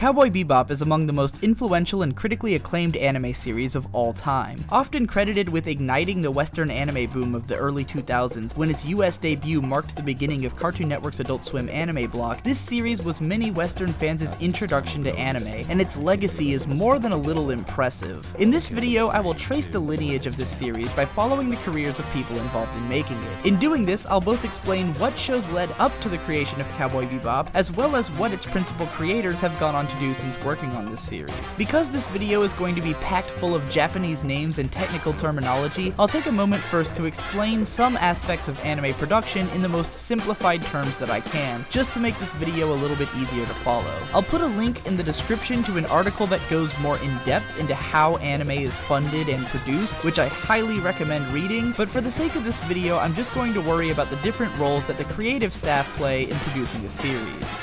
Cowboy Bebop is among the most influential and critically acclaimed anime series of all time. Often credited with igniting the Western anime boom of the early 2000s when its US debut marked the beginning of Cartoon Network's Adult Swim anime block, this series was many Western fans' introduction to anime, and its legacy is more than a little impressive. In this video, I will trace the lineage of this series by following the careers of people involved in making it. In doing this, I'll both explain what shows led up to the creation of Cowboy Bebop, as well as what its principal creators have gone on to do since working on this series. Because this video is going to be packed full of Japanese names and technical terminology, I'll take a moment first to explain some aspects of anime production in the most simplified terms that I can, just to make this video a little bit easier to follow. I'll put a link in the description to an article that goes more in depth into how anime is funded and produced, which I highly recommend reading, but for the sake of this video, I'm just going to worry about the different roles that the creative staff play in producing a series.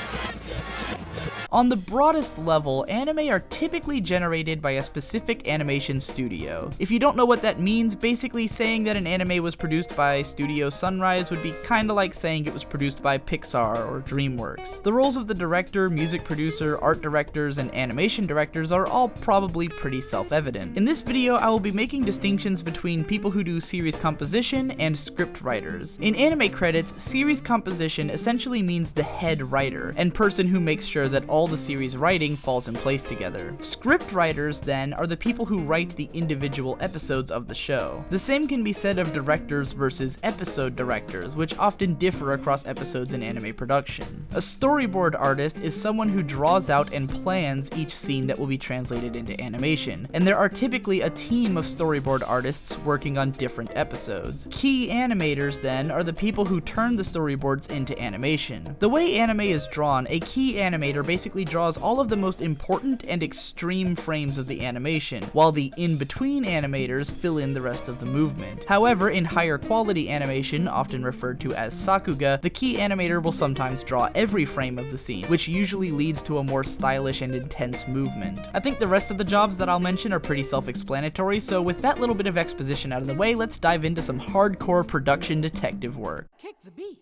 On the broadest level, anime are typically generated by a specific animation studio. If you don't know what that means, basically saying that an anime was produced by Studio Sunrise would be kinda like saying it was produced by Pixar or DreamWorks. The roles of the director, music producer, art directors, and animation directors are all probably pretty self-evident. In this video, I will be making distinctions between people who do series composition and script writers. In anime credits, series composition essentially means the head writer, and person who makes sure that all the series writing falls in place together. Script writers, then, are the people who write the individual episodes of the show. The same can be said of directors versus episode directors, which often differ across episodes in anime production. A storyboard artist is someone who draws out and plans each scene that will be translated into animation, and there are typically a team of storyboard artists working on different episodes. Key animators, then, are the people who turn the storyboards into animation. The way anime is drawn, a key animator basically draws all of the most important and extreme frames of the animation, while the in-between animators fill in the rest of the movement. However, in higher quality animation, often referred to as sakuga, the key animator will sometimes draw every frame of the scene, which usually leads to a more stylish and intense movement. I think the rest of the jobs that I'll mention are pretty self-explanatory, so with that little bit of exposition out of the way, let's dive into some hardcore production detective work. Kick the beat.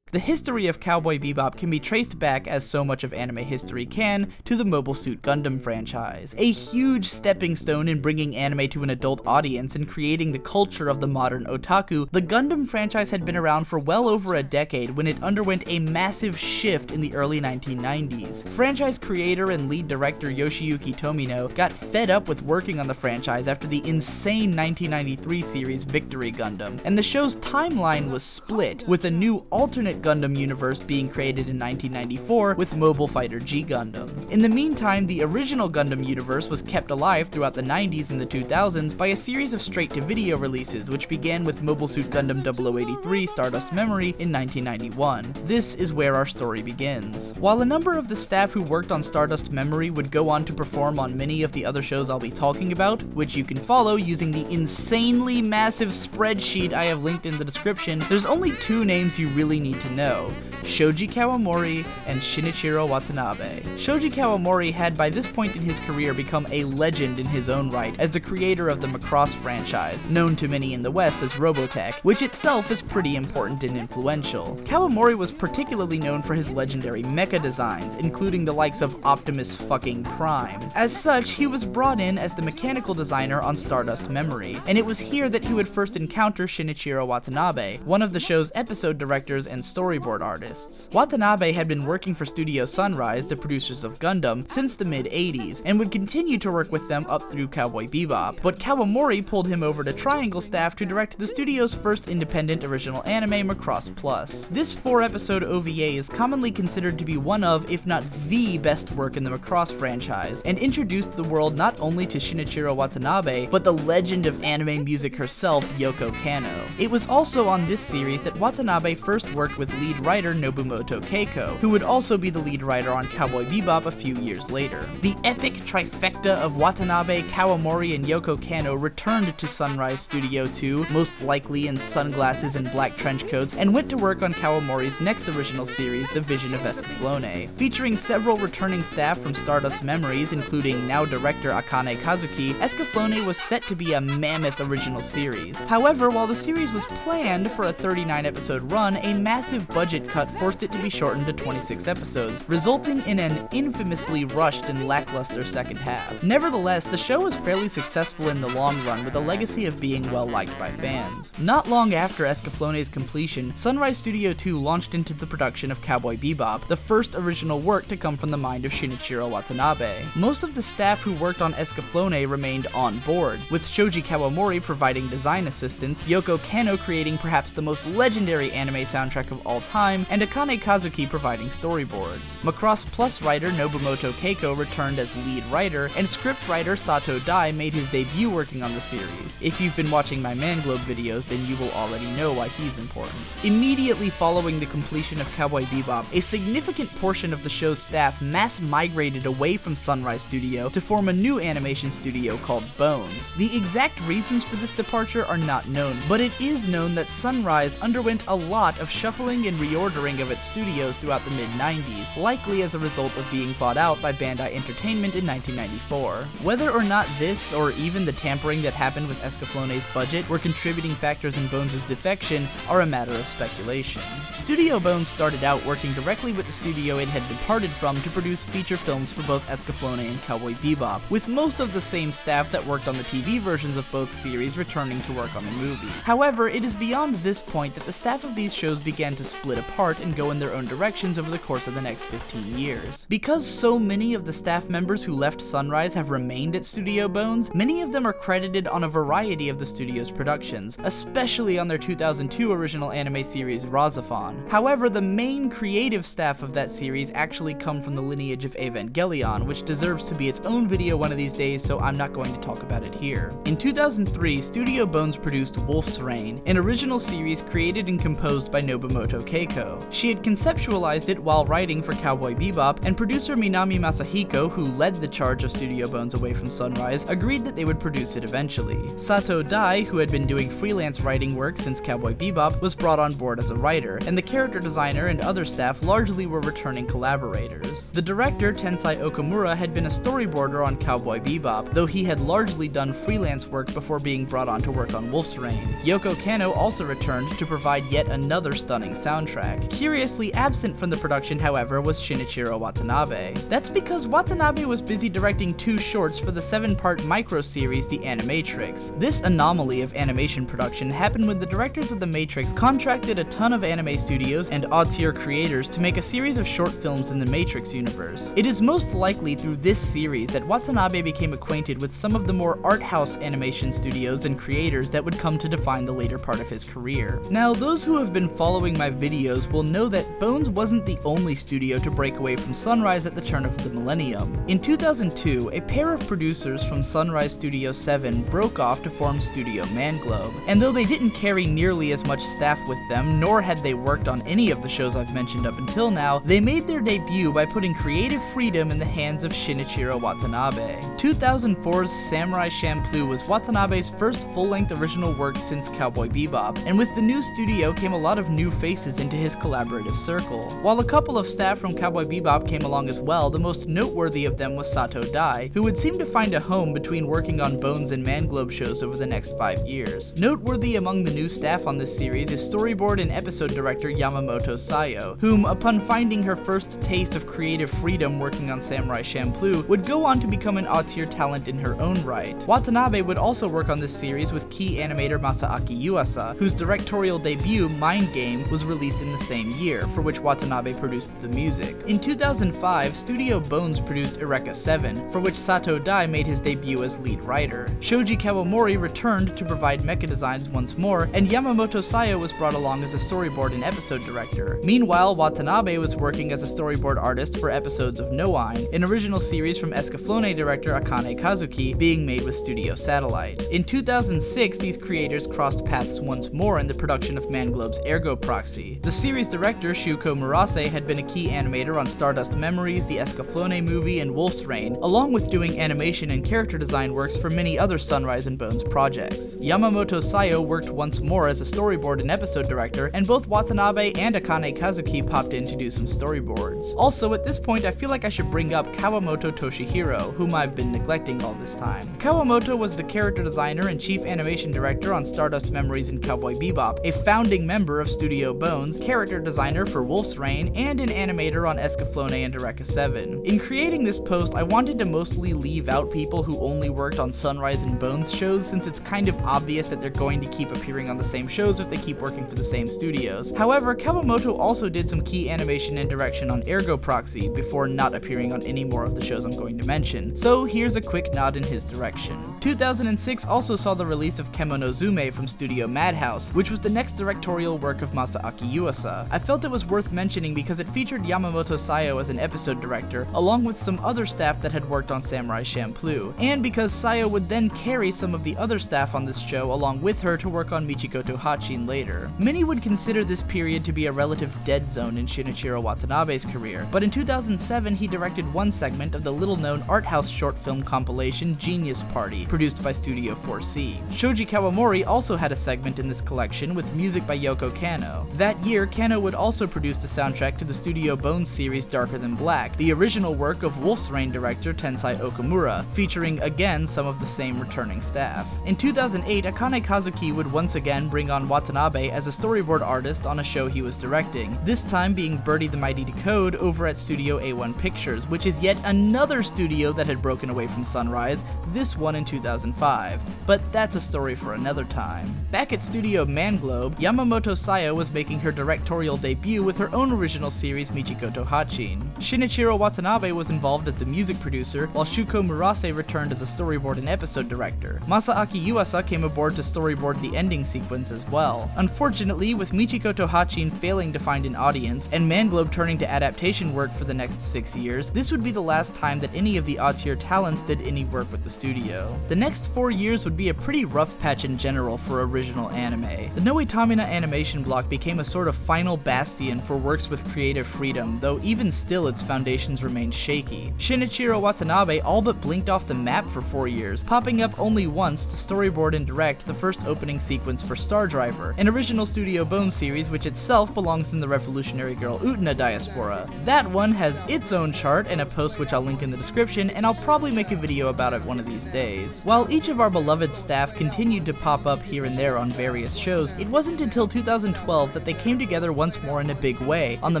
The history of Cowboy Bebop can be traced back, as so much of anime history can, to the Mobile Suit Gundam franchise. A huge stepping stone in bringing anime to an adult audience and creating the culture of the modern otaku, the Gundam franchise had been around for well over a decade when it underwent a massive shift in the early 1990s. Franchise creator and lead director Yoshiyuki Tomino got fed up with working on the franchise after the insane 1993 series Victory Gundam, and the show's timeline was split, with a new alternate Gundam universe being created in 1994 with Mobile Fighter G Gundam. In the meantime, the original Gundam universe was kept alive throughout the 90s and the 2000s by a series of straight-to-video releases, which began with Mobile Suit Gundam 0083 Stardust Memory in 1991. This is where our story begins. While a number of the staff who worked on Stardust Memory would go on to perform on many of the other shows I'll be talking about, which you can follow using the insanely massive spreadsheet I have linked in the description, there's only two names you really need to know: Shoji Kawamori and Shinichiro Watanabe. Shoji Kawamori had by this point in his career become a legend in his own right as the creator of the Macross franchise, known to many in the West as Robotech, which itself is pretty important and influential. Kawamori was particularly known for his legendary mecha designs, including the likes of Optimus fucking Prime. As such, he was brought in as the mechanical designer on Stardust Memory, and it was here that he would first encounter Shinichiro Watanabe, one of the show's episode directors and storyboard artists. Watanabe had been working for Studio Sunrise, the producers of Gundam, since the mid-80s, and would continue to work with them up through Cowboy Bebop, but Kawamori pulled him over to Triangle staff to direct the studio's first independent original anime, Macross Plus. This 4-episode OVA is commonly considered to be one of, if not the best work in the Macross franchise, and introduced the world not only to Shinichiro Watanabe, but the legend of anime music herself, Yoko Kanno. It was also on this series that Watanabe first worked with lead writer Nobumoto Keiko, who would also be the lead writer on Cowboy Bebop a few years later. The epic trifecta of Watanabe, Kawamori, and Yoko Kanno returned to Sunrise Studio 2, most likely in sunglasses and black trench coats, and went to work on Kawamori's next original series, The Vision of Escaflowne. Featuring several returning staff from Stardust Memories, including now director Akane Kazuki, Escaflowne was set to be a mammoth original series. However, while the series was planned for a 39-episode run, a massive massive budget cut forced it to be shortened to 26 episodes, resulting in an infamously rushed and lackluster second half. Nevertheless, the show was fairly successful in the long run, with a legacy of being well liked by fans. Not long after Escaflowne's completion, Sunrise Studio 2 launched into the production of Cowboy Bebop, the first original work to come from the mind of Shinichiro Watanabe. Most of the staff who worked on Escaflowne remained on board, with Shoji Kawamori providing design assistance, Yoko Kanno creating perhaps the most legendary anime soundtrack of all time, and Akane Kazuki providing storyboards. Macross Plus writer Nobumoto Keiko returned as lead writer, and scriptwriter Sato Dai made his debut working on the series. If you've been watching my Manglobe videos, then you will already know why he's important. Immediately following the completion of Cowboy Bebop, a significant portion of the show's staff mass migrated away from Sunrise Studio to form a new animation studio called Bones. The exact reasons for this departure are not known, but it is known that Sunrise underwent a lot of shuffling and reordering of its studios throughout the mid-90s, likely as a result of being bought out by Bandai Entertainment in 1994. Whether or not this, or even the tampering that happened with Escaflowne's budget, were contributing factors in Bones' defection are a matter of speculation. Studio Bones started out working directly with the studio it had departed from to produce feature films for both Escaflowne and Cowboy Bebop, with most of the same staff that worked on the TV versions of both series returning to work on the movie. However, it is beyond this point that the staff of these shows began to split apart and go in their own directions over the course of the next 15 years. Because so many of the staff members who left Sunrise have remained at Studio Bones, many of them are credited on a variety of the studio's productions, especially on their 2002 original anime series Razafon. However, the main creative staff of that series actually come from the lineage of Evangelion, which deserves to be its own video one of these days, so I'm not going to talk about it here. In 2003, Studio Bones produced Wolf's Rain, an original series created and composed by Nobumoto Keiko. She had conceptualized it while writing for Cowboy Bebop, and producer Minami Masahiko, who led the charge of Studio Bones away from Sunrise, agreed that they would produce it eventually. Sato Dai, who had been doing freelance writing work since Cowboy Bebop, was brought on board as a writer, and the character designer and other staff largely were returning collaborators. The director, Tensai Okamura, had been a storyboarder on Cowboy Bebop, though he had largely done freelance work before being brought on to work on Wolf's Rain. Yoko Kanno also returned to provide yet another stunning soundtrack. Curiously absent from the production, however, was Shinichiro Watanabe. That's because Watanabe was busy directing 2 shorts for the 7-part micro-series The Animatrix. This anomaly of animation production happened when the directors of The Matrix contracted a ton of anime studios and odd-tier creators to make a series of short films in the Matrix universe. It is most likely through this series that Watanabe became acquainted with some of the more art house animation studios and creators that would come to define the later part of his career. Now, those who have been following my videos will know that Bones wasn't the only studio to break away from Sunrise at the turn of the millennium. In 2002, a pair of producers from Sunrise Studio 7 broke off to form Studio Manglobe, and though they didn't carry nearly as much staff with them, nor had they worked on any of the shows I've mentioned up until now, they made their debut by putting creative freedom in the hands of Shinichiro Watanabe. 2004's Samurai Champloo was Watanabe's first full-length original work since Cowboy Bebop, and with the new studio came a lot of new faces into his collaborative circle. While a couple of staff from Cowboy Bebop came along as well, the most noteworthy of them was Sato Dai, who would seem to find a home between working on Bones and Manglobe shows over the next 5 years. Noteworthy among the new staff on this series is storyboard and episode director Yamamoto Sayo, whom, upon finding her first taste of creative freedom working on Samurai Champloo, would go on to become an odd-tier talent in her own right. Watanabe would also work on this series with key animator Masaaki Yuasa, whose directorial debut, Mind Game, was released in the same year, for which Watanabe produced the music. In 2005, Studio Bones produced Eureka 7, for which Sato Dai made his debut as lead writer. Shoji Kawamori returned to provide mecha designs once more, and Yamamoto Sayo was brought along as a storyboard and episode director. Meanwhile, Watanabe was working as a storyboard artist for episodes of Noine, an original series from Escaflowne director Akane Kazuki, being made with Studio Satellite. In 2006, these creators crossed paths once more in the production of Manglobe's Ergo Proxy. The series director, Shuko Murase, had been a key animator on Stardust Memories, the Escaflowne movie, and Wolf's Rain, along with doing animation and character design works for many other Sunrise and Bones projects. Yamamoto Sayo worked once more as a storyboard and episode director, and both Watanabe and Akane Kazuki popped in to do some storyboards. Also, at this point, I feel like I should bring up Kawamoto Toshihiro, whom I've been neglecting all this time. Kawamoto was the character designer and chief animation director on Stardust Memories and Cowboy Bebop, a founding member of Studio Bones, Bones, character designer for Wolf's Rain, and an animator on Escaflowne and Eureka 7. In creating this post, I wanted to mostly leave out people who only worked on Sunrise and Bones shows, since it's kind of obvious that they're going to keep appearing on the same shows if they keep working for the same studios. However, Kawamoto also did some key animation and direction on Ergo Proxy before not appearing on any more of the shows I'm going to mention, so here's a quick nod in his direction. 2006 also saw the release of Kemonozume from Studio Madhouse, which was the next directorial work of Masaaki Yuasa. I felt it was worth mentioning because it featured Yamamoto Sayo as an episode director, along with some other staff that had worked on Samurai Champloo, and because Sayo would then carry some of the other staff on this show along with her to work on Michiko to Hachin later. Many would consider this period to be a relative dead zone in Shinichiro Watanabe's career, but in 2007 he directed one segment of the little-known art house short film compilation Genius Party, produced by Studio 4C. Shoji Kawamori also had a segment in this collection with music by Yoko Kanno. That year, Kanno would also produce the soundtrack to the Studio Bones series Darker Than Black, the original work of Wolf's Rain director Tensai Okamura, featuring again some of the same returning staff. In 2008, Akane Kazuki would once again bring on Watanabe as a storyboard artist on a show he was directing, this time being Birdie the Mighty Decode over at Studio A1 Pictures, which is yet another studio that had broken away from Sunrise, this one in 2005. But that's a story for another time. Back at Studio Manglobe, Yamamoto Sayo was making her directorial debut with her own original series Michiko to Hachin. Shinichiro Watanabe was involved as the music producer, while Shuko Murase returned as a storyboard and episode director. Masaaki Yuasa came aboard to storyboard the ending sequence as well. Unfortunately, with Michiko to Hachin failing to find an audience, and Manglobe turning to adaptation work for the next 6 years, this would be the last time that any of the odd-tier talents did any work with the studio. The next 4 years would be a pretty rough patch in general for original anime. The Noitamina animation block became a sort of final bastion for works with creative freedom, though even still its foundations remained shaky. Shinichiro Watanabe all but blinked off the map for 4 years, popping up only once to storyboard and direct the first opening sequence for Star Driver, an original Studio Bones series which itself belongs in the Revolutionary Girl Utena diaspora. That one has its own chart and a post which I'll link in the description, and I'll probably make a video about it one of these days. While each of our beloved staff continued to pop up here and there on various shows, it wasn't until 2012 that they came together once more in a big way, on the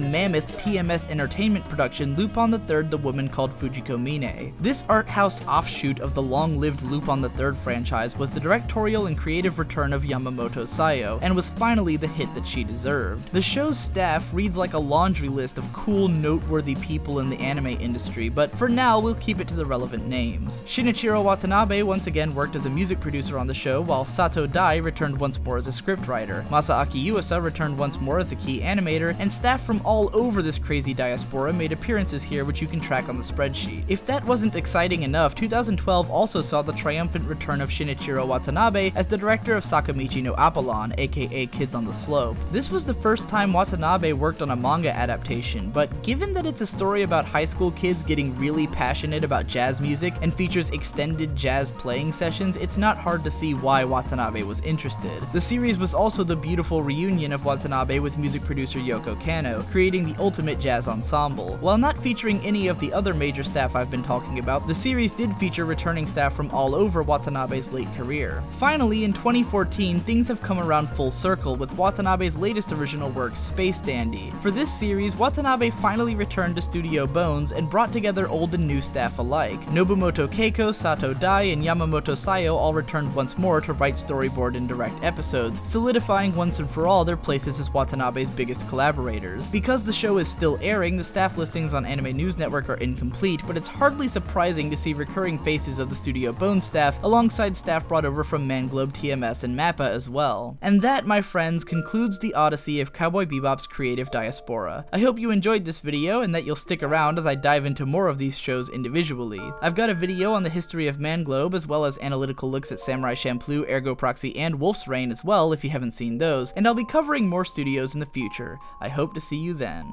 mammoth TMS Entertainment production Lupin III: The Woman Called Fujiko Mine. This art house offshoot of the long-lived Lupin III franchise was the directorial and creative return of Yamamoto Sayo, and was finally the hit that she deserved. The show's staff reads like a laundry list of cool, noteworthy people in the anime industry, but for now we'll keep it to the relevant names. Shinichiro Watanabe once again worked as a music producer on the show, while Sato Dai returned once more as a scriptwriter. Masaaki Yuasa returned once more as a key animator, and staff from all over this crazy diaspora made appearances here which you can track on the spreadsheet. If that wasn't exciting enough, 2012 also saw the triumphant return of Shinichiro Watanabe as the director of Sakamichi no Apollon, aka Kids on the Slope. This was the first time Watanabe worked on a manga adaptation, but given that it's a story about high school kids getting really passionate about jazz music and features extended jazz playing sessions, it's not hard to see why Watanabe was interested. The series was also the beautiful reunion of Watanabe with music producer Yoko Kanno, creating the ultimate jazz ensemble. While not featuring any of the other major staff I've been talking about, the series did feature returning staff from all over Watanabe's late career. Finally, in 2014, things have come around full circle with Watanabe's latest original work, Space Dandy. For this series, Watanabe finally returned to Studio Bones and brought together old and new staff alike. Nobumoto Keiko, Sato Dai, and Yamamoto Sayo all returned once more to write, storyboard, and direct episodes, solidifying once and for all their places as Watanabe's biggest collaborators. Because the show is still airing, the staff listings on Anime News Network are incomplete, but it's hardly surprising to see recurring faces of the Studio Bones staff alongside staff brought over from Manglobe, TMS, and MAPPA as well. And that, my friends, concludes the odyssey of Cowboy Bebop's creative diaspora. I hope you enjoyed this video and that you'll stick around as I dive into more of these shows individually. I've got a video on the history of Manglobe, as well as analytical looks at Samurai Champloo, Ergo Proxy, and Wolf's Rain as well if you haven't seen those, and I'll be covering more studios in the future. I hope to see you then.